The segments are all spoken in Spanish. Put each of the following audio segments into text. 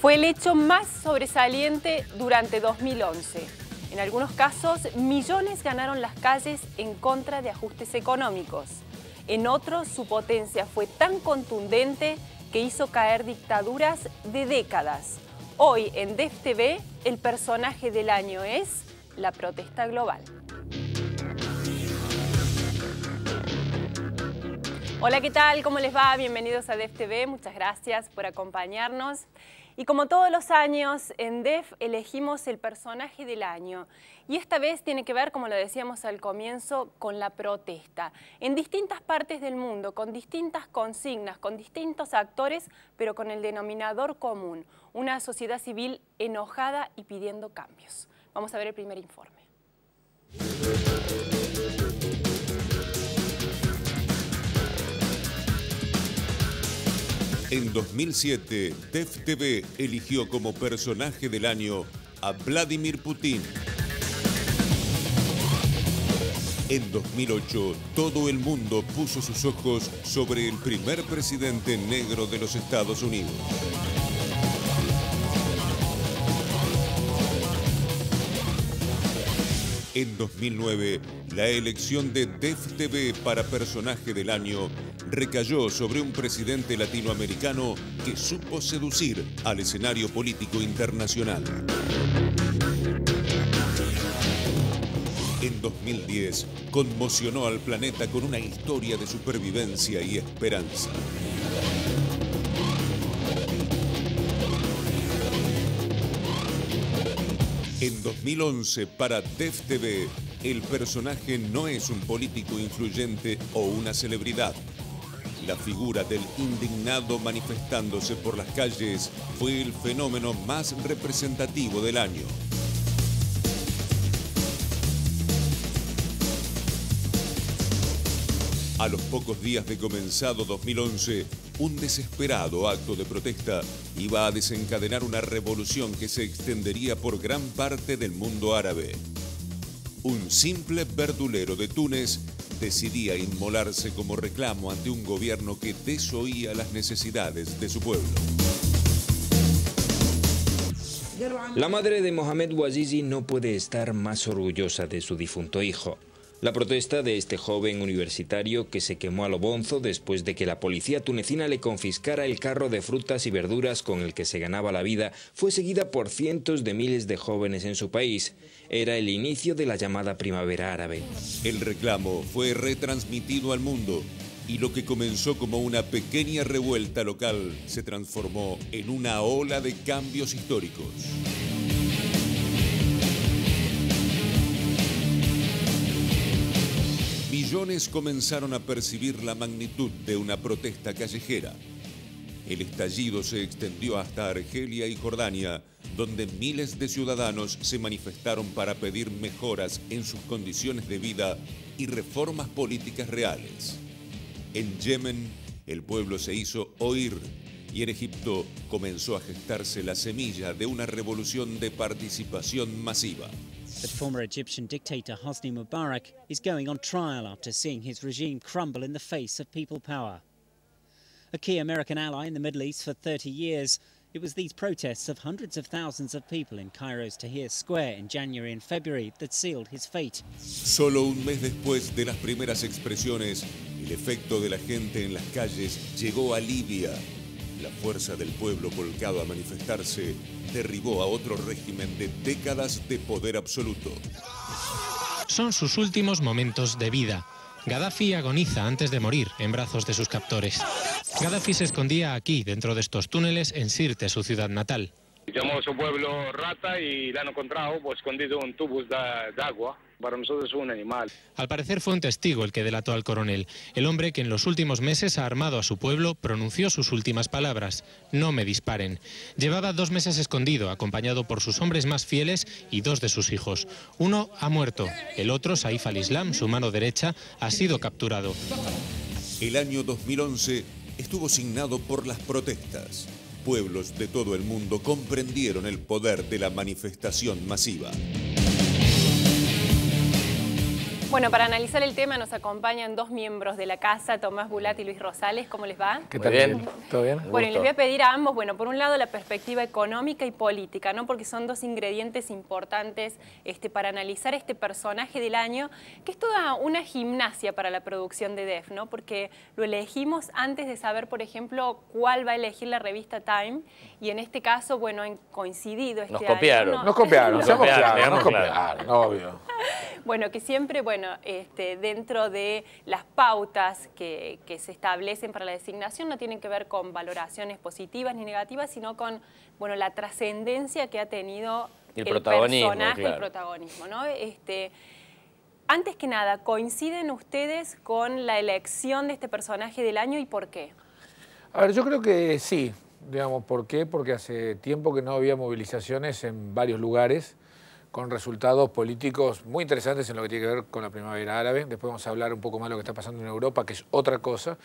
Fue el hecho más sobresaliente durante 2011. En algunos casos, millones ganaron las calles en contra de ajustes económicos. En otros, su potencia fue tan contundente que hizo caer dictaduras de décadas. Hoy, en DEF TV, el personaje del año es la protesta global. Hola, ¿qué tal? ¿Cómo les va? Bienvenidos a DEF TV. Muchas gracias por acompañarnos. Y como todos los años, en DEF elegimos el personaje del año. Y esta vez tiene que ver, como lo decíamos al comienzo, con la protesta. En distintas partes del mundo, con distintas consignas, con distintos actores, pero con el denominador común. Una sociedad civil enojada y pidiendo cambios. Vamos a ver el primer informe. En 2007, DEF TV eligió como personaje del año a Vladimir Putin. En 2008, todo el mundo puso sus ojos sobre el primer presidente negro de los Estados Unidos. En 2009, la elección de DEF TV para personaje del año recayó sobre un presidente latinoamericano que supo seducir al escenario político internacional. En 2010, conmocionó al planeta con una historia de supervivencia y esperanza. En 2011, para DEF TV, el personaje no es un político influyente o una celebridad. La figura del indignado manifestándose por las calles fue el fenómeno más representativo del año. A los pocos días de comenzado 2011, un desesperado acto de protesta iba a desencadenar una revolución que se extendería por gran parte del mundo árabe. Un simple verdulero de Túnez decidía inmolarse como reclamo ante un gobierno que desoía las necesidades de su pueblo. La madre de Mohamed Bouazizi no puede estar más orgullosa de su difunto hijo. La protesta de este joven universitario que se quemó a lo bonzo después de que la policía tunecina le confiscara el carro de frutas y verduras con el que se ganaba la vida fue seguida por cientos de miles de jóvenes en su país. Era el inicio de la llamada primavera árabe. El reclamo fue retransmitido al mundo y lo que comenzó como una pequeña revuelta local se transformó en una ola de cambios históricos. Millones comenzaron a percibir la magnitud de una protesta callejera. El estallido se extendió hasta Argelia y Jordania, donde miles de ciudadanos se manifestaron para pedir mejoras en sus condiciones de vida y reformas políticas reales. En Yemen, el pueblo se hizo oír y en Egipto comenzó a gestarse la semilla de una revolución de participación masiva. But former Egyptian dictator Hosni Mubarak is going on trial after seeing his regime crumble in the face of people power. A key American ally in the Middle East for 30 years, it was these protests of hundreds of thousands of people in Cairo's Tahrir Square in January and February that sealed his fate. Solo un mes después de las primeras expresiones, el efecto de la gente en las calles llegó a Libia. La fuerza del pueblo volcado a manifestarse derribó a otro régimen de décadas de poder absoluto. Son sus últimos momentos de vida. Gaddafi agoniza antes de morir en brazos de sus captores. Gaddafi se escondía aquí, dentro de estos túneles, en Sirte, su ciudad natal. Llamó a su pueblo rata y la han encontrado escondido en tubos de agua. Para nosotros es un animal. Al parecer fue un testigo el que delató al coronel. El hombre que en los últimos meses ha armado a su pueblo pronunció sus últimas palabras: no me disparen. Llevaba 2 meses escondido, acompañado por sus hombres más fieles y 2 de sus hijos. Uno ha muerto, el otro, Saif al-Islam, su mano derecha, ha sido capturado. El año 2011 estuvo signado por las protestas. Pueblos de todo el mundo comprendieron el poder de la manifestación masiva. Bueno, para analizar el tema nos acompañan dos miembros de la casa, Tomás Bulat y Luis Rosales. ¿Cómo les va? ¿Qué tal? Bien. ¿Todo bien? Bueno, y les voy a pedir a ambos, bueno, por un lado la perspectiva económica y política, ¿no? Porque son dos ingredientes importantes para analizar este personaje del año, que es toda una gimnasia para la producción de DEF, ¿no? Porque lo elegimos antes de saber, por ejemplo, cuál va a elegir la revista Time, y en este caso, bueno, han coincidido este Nos copiaron. año. Nos copiaron, Nos copiaron, obvio. Bueno, que siempre, bueno, dentro de las pautas que se establecen para la designación no tienen que ver con valoraciones positivas ni negativas, sino con, bueno, la trascendencia que ha tenido el personaje, claro. El protagonismo, ¿no? Antes que nada, ¿coinciden ustedes con la elección de este personaje del año y por qué? A ver, yo creo que sí. Digamos, ¿por qué? Porque hace tiempo que no había movilizaciones en varios lugares con resultados políticos muy interesantes en lo que tiene que ver con la primavera árabe. Después vamos a hablar un poco más de lo que está pasando en Europa, que es otra cosa.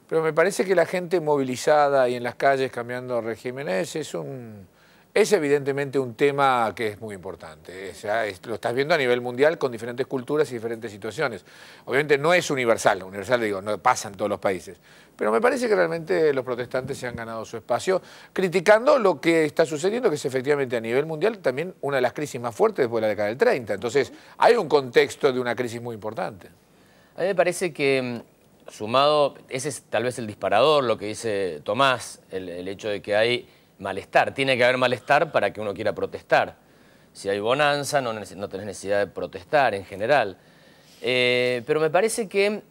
Pero me parece que la gente movilizada y en las calles cambiando regímenes es evidentemente un tema que es muy importante. O sea, lo estás viendo a nivel mundial con diferentes culturas y diferentes situaciones. Obviamente no es universal, digo, no pasa en todos los países. Pero me parece que realmente los protestantes se han ganado su espacio criticando lo que está sucediendo, que es efectivamente a nivel mundial también una de las crisis más fuertes después de la década del 30. Entonces hay un contexto de una crisis muy importante. A mí me parece que, sumado, ese es tal vez el disparador, lo que dice Tomás, el hecho de que hay malestar. Tiene que haber malestar para que uno quiera protestar. Si hay bonanza, no tenés necesidad de protestar en general. Pero me parece que,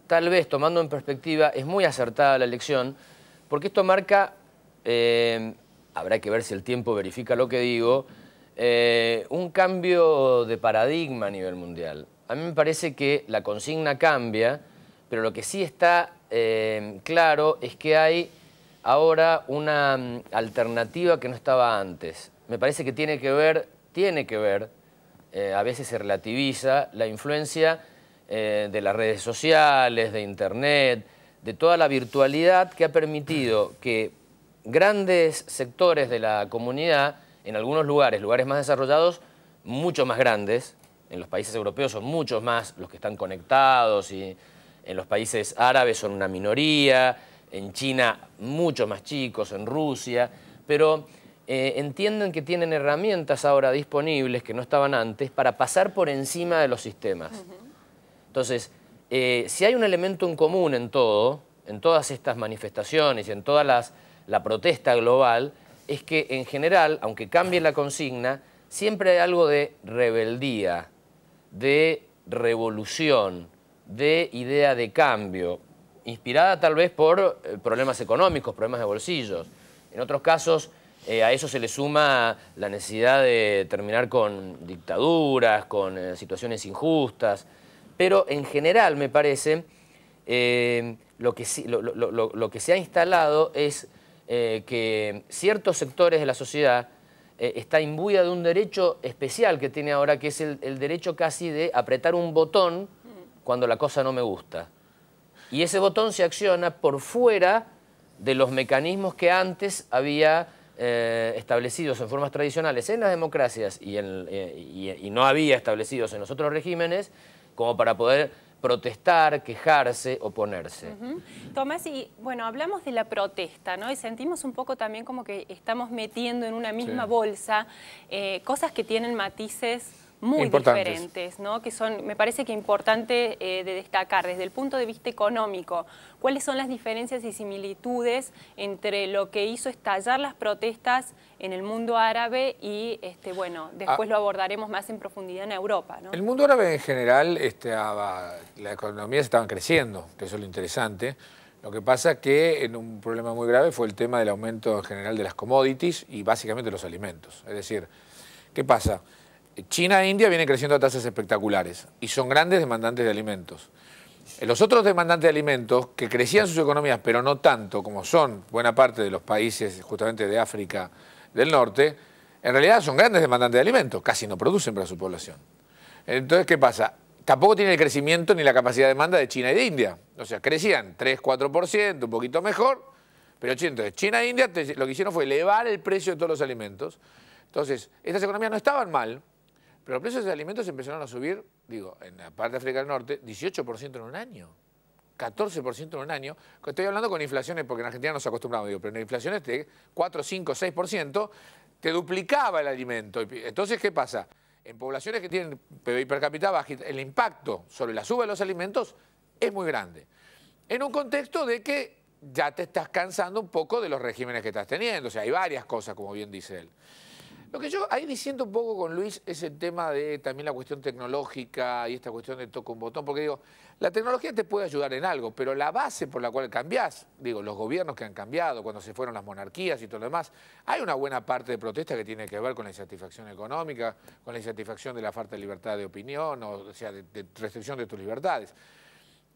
tal vez, tomando en perspectiva, es muy acertada la elección, porque esto marca, habrá que ver si el tiempo verifica lo que digo, un cambio de paradigma a nivel mundial. A mí me parece que la consigna cambia, pero lo que sí está claro es que hay ahora una alternativa que no estaba antes. Me parece que tiene que ver, a veces se relativiza la influencia de las redes sociales, de Internet, de toda la virtualidad que ha permitido que grandes sectores de la comunidad, en algunos lugares más desarrollados, mucho más grandes, en los países europeos son muchos más los que están conectados y en los países árabes son una minoría, en China mucho más chicos, en Rusia, pero entienden que tienen herramientas ahora disponibles que no estaban antes para pasar por encima de los sistemas. Entonces, si hay un elemento en común en todas estas manifestaciones y en toda la protesta global, es que en general, aunque cambie la consigna, siempre hay algo de rebeldía, de revolución, de idea de cambio, inspirada tal vez por problemas económicos, problemas de bolsillos. En otros casos, a eso se le suma la necesidad de terminar con dictaduras, con situaciones injustas. Pero en general, me parece, lo que se ha instalado es que ciertos sectores de la sociedad está imbuida de un derecho especial que tiene ahora, que es el derecho casi de apretar un botón cuando la cosa no me gusta. Y ese botón se acciona por fuera de los mecanismos que antes había establecidos en formas tradicionales en las democracias y no había establecidos en los otros regímenes, como para poder protestar, quejarse, oponerse. Tomás, y bueno, hablamos de la protesta, ¿no? Y sentimos un poco también como que estamos metiendo en una misma bolsa cosas que tienen matices muy diferentes, ¿no? Que son, me parece que importante de destacar desde el punto de vista económico, cuáles son las diferencias y similitudes entre lo que hizo estallar las protestas en el mundo árabe y, bueno, después lo abordaremos más en profundidad en Europa, ¿no? El mundo árabe en general, la economía estaban creciendo, que eso es lo interesante. Lo que pasa es que en un problema muy grave fue el tema del aumento en general de las commodities y básicamente los alimentos. Es decir, ¿qué pasa? China e India vienen creciendo a tasas espectaculares y son grandes demandantes de alimentos. Los otros demandantes de alimentos, que crecían sus economías, pero no tanto como son buena parte de los países justamente de África del Norte, en realidad son grandes demandantes de alimentos, casi no producen para su población. Entonces, ¿qué pasa? Tampoco tiene el crecimiento ni la capacidad de demanda de China y de India. O sea, crecían 3-4%, un poquito mejor, pero entonces China e India lo que hicieron fue elevar el precio de todos los alimentos. Entonces, estas economías no estaban mal, Pero los precios de alimentos empezaron a subir, digo, en la parte de África del Norte, 18% en un año. 14% en un año. Estoy hablando con inflaciones, porque en Argentina nos acostumbramos, digo, pero en inflaciones de 4, 5, 6%, te duplicaba el alimento. Entonces, ¿qué pasa? En poblaciones que tienen PBI per cápita bajo, el impacto sobre la suba de los alimentos es muy grande. En un contexto de que ya te estás cansando un poco de los regímenes que estás teniendo. O sea, hay varias cosas, como bien dice él. Lo que yo ahí diciendo un poco con Luis es el tema de también la cuestión tecnológica y esta cuestión de toca un botón, porque digo, la tecnología te puede ayudar en algo, pero la base por la cual cambiás, digo, los gobiernos que han cambiado, cuando se fueron las monarquías y todo lo demás, hay una buena parte de protesta que tiene que ver con la insatisfacción económica, con la insatisfacción de la falta de libertad de opinión, o sea, de restricción de tus libertades.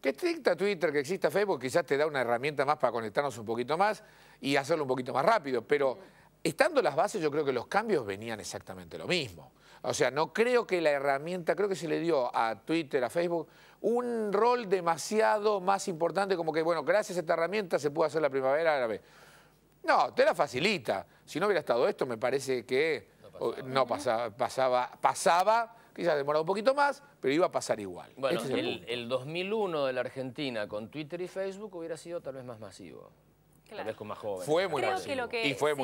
Que exista Twitter, que exista Facebook, quizás te da una herramienta más para conectarnos un poquito más y hacerlo un poquito más rápido, pero estando las bases, yo creo que los cambios venían exactamente lo mismo. O sea, no creo que la herramienta, creo que se le dio a Twitter, a Facebook, un rol demasiado más importante, como que, bueno, gracias a esta herramienta se pudo hacer la primavera árabe. No, te la facilita. Si no hubiera estado esto, me parece que pasaba, quizás demoraba un poquito más, pero iba a pasar igual. Bueno, el 2001 de la Argentina con Twitter y Facebook hubiera sido tal vez más masivo. Claro. Tal vez con más jóvenes. Fue muy masivo.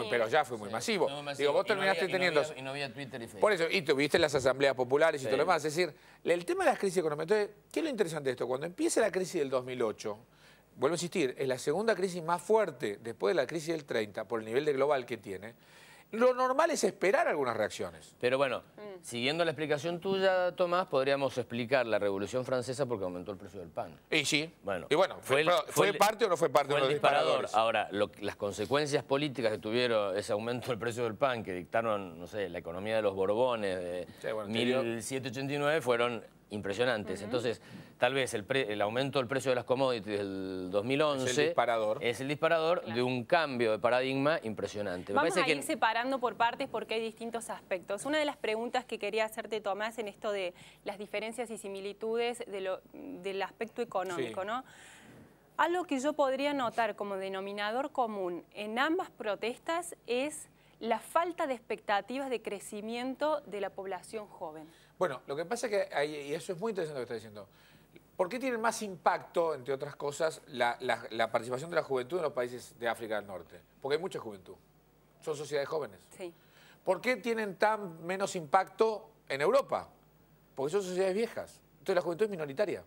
Pero ya fue muy masivo. Digo, vos terminaste teniendo... Y no había Twitter y Facebook. Por eso, y tuviste las asambleas populares y todo lo demás. Es decir, el tema de las crisis económicas. Entonces, ¿qué es lo interesante de esto? Cuando empieza la crisis del 2008, vuelvo a insistir, es la segunda crisis más fuerte después de la crisis del 30, por el nivel de global que tiene. Lo normal es esperar algunas reacciones. Pero bueno, siguiendo la explicación tuya, Tomás, podríamos explicar la Revolución Francesa porque aumentó el precio del pan. Y sí. Bueno, ¿fue parte o no fue parte de los disparadores? Ahora, las consecuencias políticas que tuvieron ese aumento del precio del pan que dictaron, no sé, la economía de los Borbones de 1789 fueron impresionantes. Entonces, tal vez el aumento del precio de las commodities del 2011 es el disparador de un cambio de paradigma impresionante. Vamos a ir separando por partes porque hay distintos aspectos. Una de las preguntas que quería hacerte, Tomás, en esto de las diferencias y similitudes del aspecto económico, ¿no? Algo que yo podría notar como denominador común en ambas protestas es la falta de expectativas de crecimiento de la población joven. Bueno, lo que pasa es que, y eso es muy interesante lo que está diciendo, ¿por qué tiene más impacto, entre otras cosas, la participación de la juventud en los países de África del Norte? Porque hay mucha juventud, son sociedades jóvenes. Sí. ¿Por qué tienen tan menos impacto en Europa? Porque son sociedades viejas, entonces la juventud es minoritaria.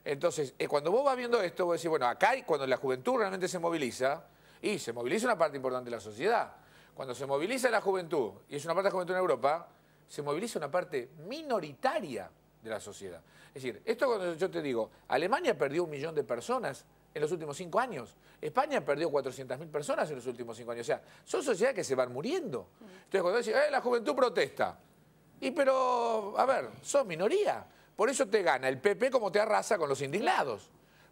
Entonces, cuando vos vas viendo esto, vos decís, bueno, acá cuando la juventud realmente se moviliza, y se moviliza una parte importante de la sociedad. Cuando se moviliza la juventud, y es una parte de la juventud en Europa, se moviliza una parte minoritaria de la sociedad. Es decir, esto cuando yo te digo, Alemania perdió 1 millón de personas en los últimos 5 años. España perdió 400.000 personas en los últimos 5 años. O sea, son sociedades que se van muriendo. Entonces cuando decís, la juventud protesta. Pero, a ver, sos minoría. Por eso te gana el PP como te arrasa con los indignados.